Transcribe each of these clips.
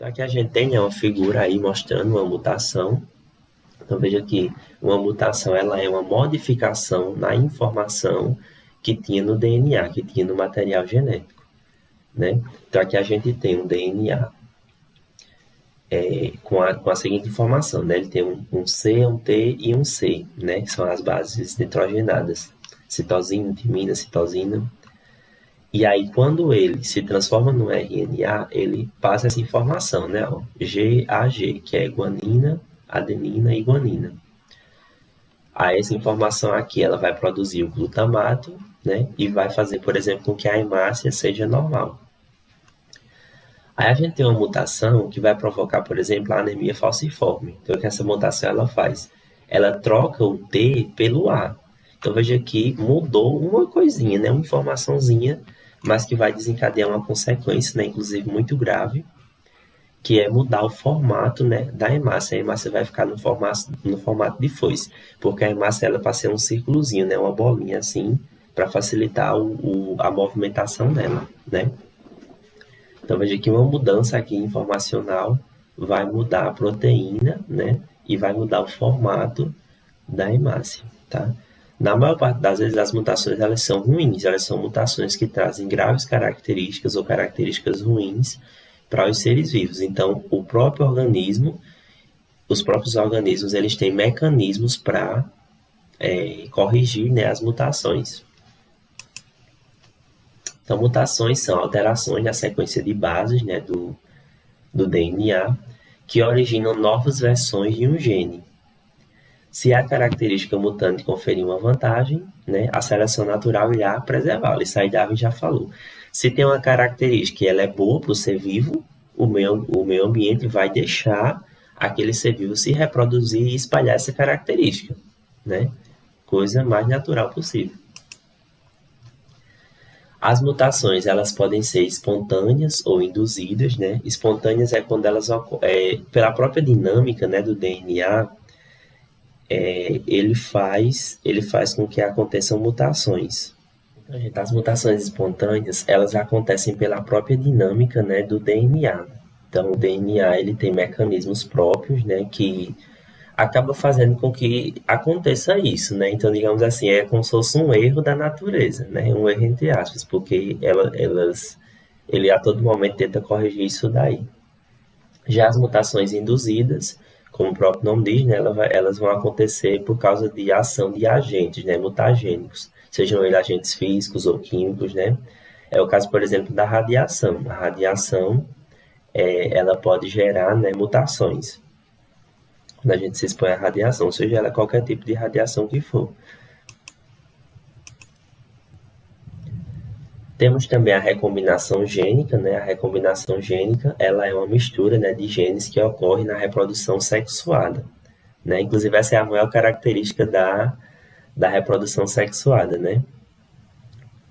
Então aqui a gente tem, né, uma figura aí mostrando uma mutação. Então veja que uma mutação ela é uma modificação na informação que tinha no DNA, que tinha no material genético, né? Então aqui a gente tem um DNA com a seguinte informação, né? Ele tem um C, um T e um C, né? Que são as bases nitrogenadas, citosina, timina, citosina. E aí, quando ele se transforma no RNA, ele passa essa informação, né? Ó, GAG, que é guanina, adenina e guanina. Aí, essa informação aqui, ela vai produzir o glutamato, né? E vai fazer, por exemplo, com que a hemácia seja normal. Aí a gente tem uma mutação que vai provocar, por exemplo, a anemia falciforme. Então, o que essa mutação ela faz? Ela troca o T pelo A. Então, veja que mudou uma coisinha, né? Uma informaçãozinha, mas que vai desencadear uma consequência, né? Inclusive muito grave, que é mudar o formato, né, da hemácia. A hemácia vai ficar no formato de foice, porque a hemácia ela passa a ser um círculozinho, né? Uma bolinha assim, para facilitar a movimentação dela, né? Então veja que uma mudança aqui informacional vai mudar a proteína, né? E vai mudar o formato da hemácia, tá? Na maior parte das vezes as mutações elas são ruins, elas são mutações que trazem graves características ou características ruins para os seres vivos. Então os próprios organismos eles têm mecanismos para corrigir, né, as mutações. Então, mutações são alterações na sequência de bases, né, do DNA que originam novas versões de um gene. Se a característica mutante conferir uma vantagem, né, a seleção natural irá preservá-la. Isso aí Darwin já falou. Se tem uma característica e ela é boa para o ser vivo, o meio ambiente vai deixar aquele ser vivo se reproduzir e espalhar essa característica, né? Coisa mais natural possível. As mutações elas podem ser espontâneas ou induzidas, né? Espontâneas é quando elas pela própria dinâmica, né, do DNA, ele faz com que aconteçam mutações. Então, gente, as mutações espontâneas elas acontecem pela própria dinâmica, né, do DNA. Então o DNA ele tem mecanismos próprios, né, que acaba fazendo com que aconteça isso, né? Então, digamos assim, é como se fosse um erro da natureza, né? Um erro entre aspas, porque ele a todo momento tenta corrigir isso daí. Já as mutações induzidas, como o próprio nome diz, né? Elas vão acontecer por causa de ação de agentes, né? Mutagênicos, sejam eles agentes físicos ou químicos, né? É o caso, por exemplo, da radiação. A radiação, ela pode gerar, né, mutações quando a gente se expõe à radiação, seja ela qualquer tipo de radiação que for. Temos também a recombinação gênica, né? A recombinação gênica, ela é uma mistura, né, de genes que ocorre na reprodução sexuada, né? Inclusive, essa é a maior característica da reprodução sexuada, né?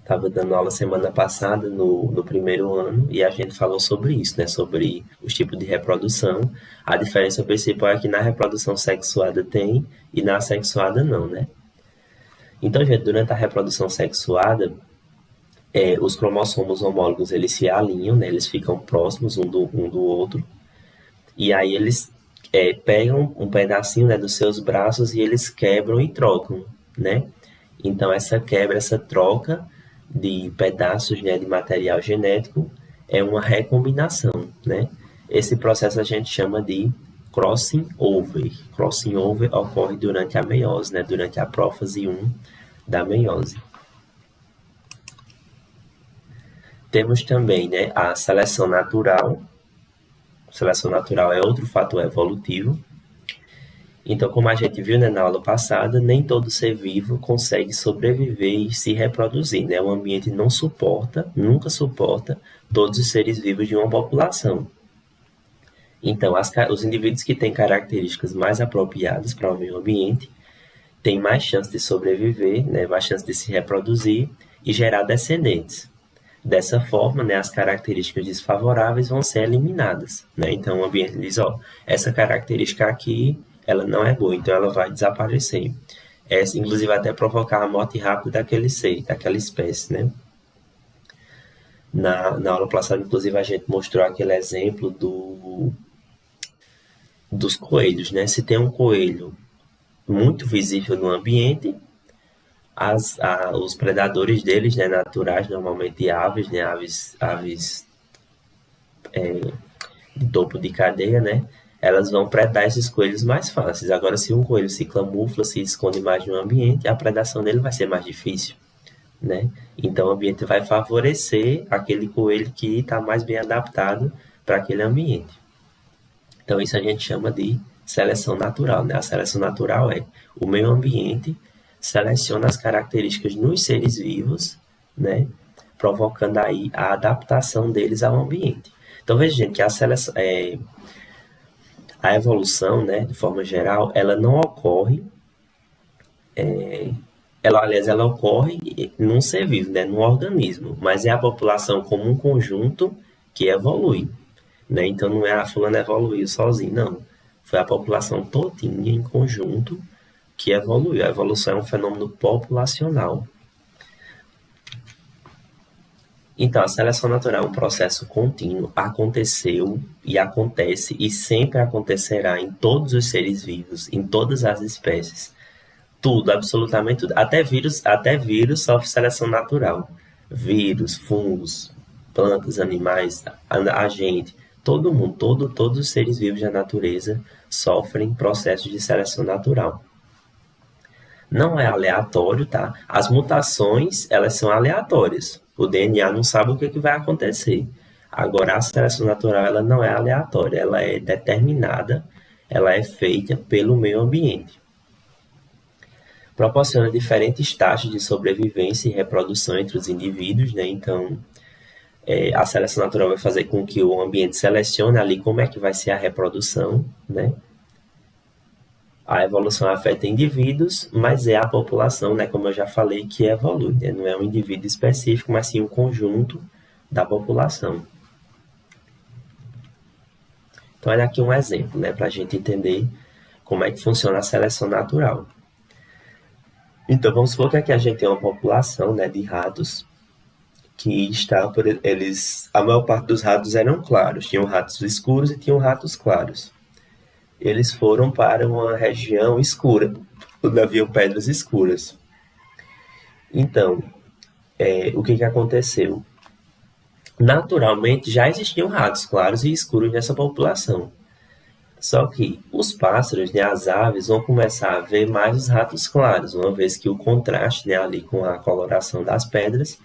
Estava dando aula semana passada no primeiro ano e a gente falou sobre isso, né? Sobre os tipos de reprodução. A diferença principal é que na reprodução sexuada tem e na assexuada não, né? Então, gente, durante a reprodução sexuada, os cromossomos homólogos eles se alinham, né? Eles ficam próximos um do outro e aí eles pegam um pedacinho, né, dos seus braços e eles quebram e trocam, né? Então, essa quebra, essa troca de pedaços, né, de material genético é uma recombinação, né? Esse processo a gente chama de crossing over. Crossing over ocorre durante a meiose, né? Durante a prófase 1 da meiose. Temos também, né, a seleção natural. Seleção natural é outro fator evolutivo. Então, como a gente viu, né, na aula passada, nem todo ser vivo consegue sobreviver e se reproduzir, né? O ambiente não suporta, nunca suporta todos os seres vivos de uma população. Então, os indivíduos que têm características mais apropriadas para o meio ambiente têm mais chance de sobreviver, né, mais chance de se reproduzir e gerar descendentes. Dessa forma, né, as características desfavoráveis vão ser eliminadas, né? Então, o ambiente diz, ó, essa característica aqui ela não é boa, então ela vai desaparecer. Inclusive até provocar a morte rápida daquele ser, daquela espécie, né? Na aula passada, inclusive, a gente mostrou aquele exemplo dos coelhos, né? Se tem um coelho muito visível no ambiente, os predadores deles, né, naturais, normalmente aves, né, aves do topo de cadeia, né, elas vão predar esses coelhos mais fáceis. Agora, se um coelho se camufla, se esconde mais no ambiente, a predação dele vai ser mais difícil, né? Então, o ambiente vai favorecer aquele coelho que está mais bem adaptado para aquele ambiente. Então, isso a gente chama de seleção natural, né? A seleção natural é o meio ambiente seleciona as características nos seres vivos, né? Provocando aí a adaptação deles ao ambiente. Então, veja, gente, que a evolução, né, de forma geral, ela não ocorre, ela ocorre num ser vivo, né, num organismo, mas é a população como um conjunto que evolui, né? Então não é a fulana evoluiu sozinho, não. Foi a população todinha em conjunto que evoluiu. A evolução é um fenômeno populacional. Então, a seleção natural é um processo contínuo, aconteceu e acontece e sempre acontecerá em todos os seres vivos, em todas as espécies. Tudo, absolutamente tudo. Até vírus sofre seleção natural. Vírus, fungos, plantas, animais, a gente, todo mundo, todos os seres vivos da natureza sofrem processos de seleção natural. Não é aleatório, tá? As mutações, elas são aleatórias. O DNA não sabe o que vai acontecer. Agora, a seleção natural, ela não é aleatória, ela é determinada, ela é feita pelo meio ambiente. Proporciona diferentes taxas de sobrevivência e reprodução entre os indivíduos, né? Então, a seleção natural vai fazer com que o ambiente selecione ali como é que vai ser a reprodução, né? A evolução afeta indivíduos, mas é a população, né, como eu já falei, que evolui, né? Não é um indivíduo específico, mas sim um conjunto da população. Então, olha aqui um exemplo, né, para a gente entender como é que funciona a seleção natural. Então, vamos supor que aqui a gente tem uma população, né, de ratos que a maior parte dos ratos eram claros, tinham ratos escuros e tinham ratos claros. Eles foram para uma região escura, onde haviam pedras escuras. Então, o que aconteceu? Naturalmente, já existiam ratos claros e escuros nessa população. Só que os pássaros, né, as aves, vão começar a ver mais os ratos claros, uma vez que o contraste, né, ali com a coloração das pedras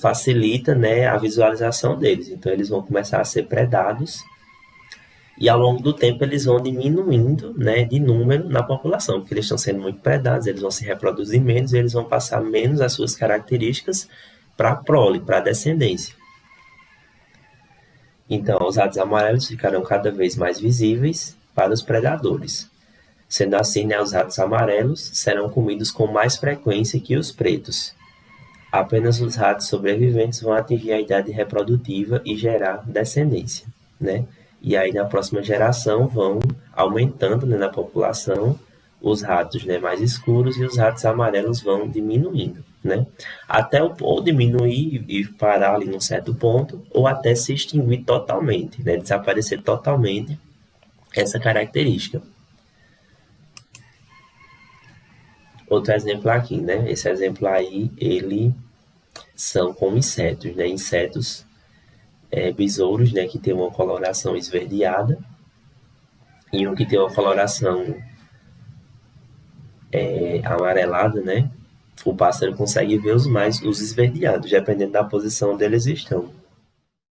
facilita, né, a visualização deles. Então, eles vão começar a ser predados e ao longo do tempo eles vão diminuindo, né, de número na população, porque eles estão sendo muito predados, eles vão se reproduzir menos e eles vão passar menos as suas características para a prole, para a descendência. Então, os ratos amarelos ficarão cada vez mais visíveis para os predadores. Sendo assim, né, os ratos amarelos serão comidos com mais frequência que os pretos. Apenas os ratos sobreviventes vão atingir a idade reprodutiva e gerar descendência, né? E aí, na próxima geração, vão aumentando, né, na população os ratos, né, mais escuros e os ratos amarelos vão diminuindo, né? Até ou diminuir e parar ali num certo ponto, ou até se extinguir totalmente, né, desaparecer totalmente essa característica. Outro exemplo aqui, né? Esse exemplo aí, ele são com insetos, né? Insetos besouros, né, que tem uma coloração esverdeada e um que tem uma coloração amarelada, né? O pássaro consegue ver os esverdeados, dependendo da posição onde eles estão.